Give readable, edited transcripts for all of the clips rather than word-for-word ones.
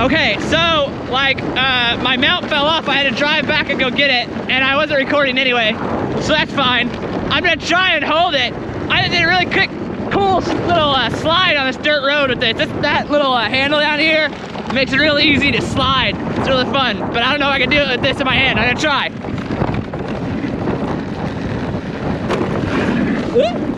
Okay, so like my mount fell off. I had to drive back and go get it, and I wasn't recording anyway, so that's fine. I'm gonna try and hold it. I did a really quick, cool little slide on this dirt road with it. That little handle down here makes it really easy to slide. It's really fun, but I don't know if I can do it with this in my hand. I'm gonna try. Woo!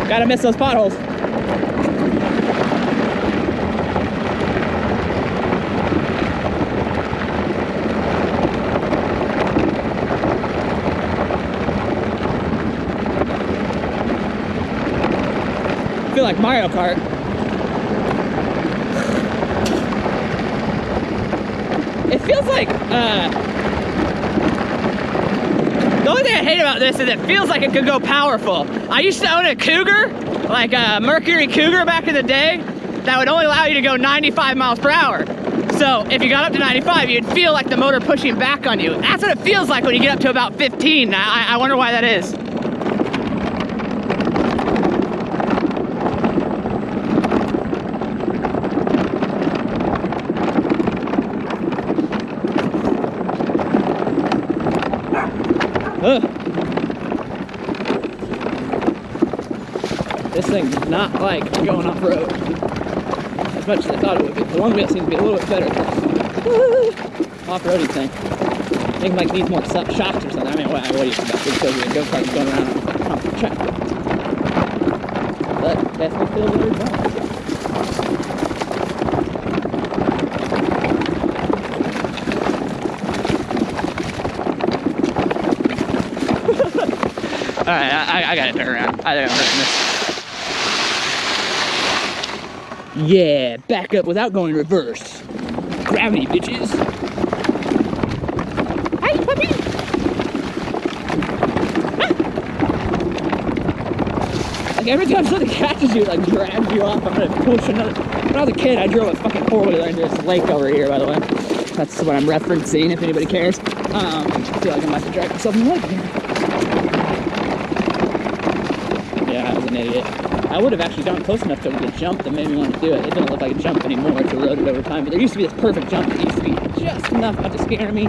Gotta miss those potholes. I feel like Mario Kart. It feels like, the only thing I hate about this is it feels like it could go powerful. I used to own a Cougar, like a Mercury Cougar back in the day, that would only allow you to go 95 miles per hour. So if you got up to 95, you'd feel like the motor pushing back on you. That's what it feels like when you get up to about 15. I wonder why that is. Ugh. This thing does not like going off-road as much as I thought it would be. The one wheel seems to be a little bit better. Off-roading thing. I think like needs more shocks or something. I mean, what do you expect? It's because a go-kart going around on the track. But definitely feels better than that. Alright, I gotta turn around. I think I'm hurting this. Yeah, back up without going reverse. Gravity, bitches. Hi, puppy! Ah. Like every time something catches you, it like drags you off. I'm gonna push another. When I was a kid, I drove a fucking four-wheeler into this lake over here, by the way. That's what I'm referencing, if anybody cares. I feel like I'm about to drag myself in the lake again. Yeah, I was an idiot. I would have actually gone close enough to the jump that made me want to do it. It didn't look like a jump anymore. It's eroded over time. But there used to be this perfect jump that used to be just enough not to scare me.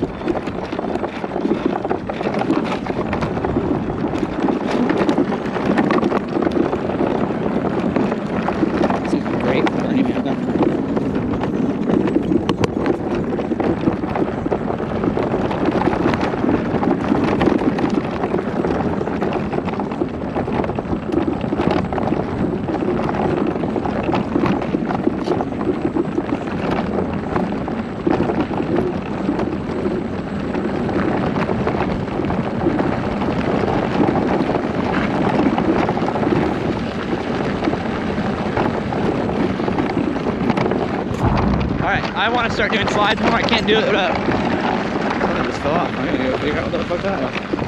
This is great for Bernie Mountain. Alright, I want to start doing slides more. I can't do it without. I just fell off. I'm gonna go figure out what the fuck that was.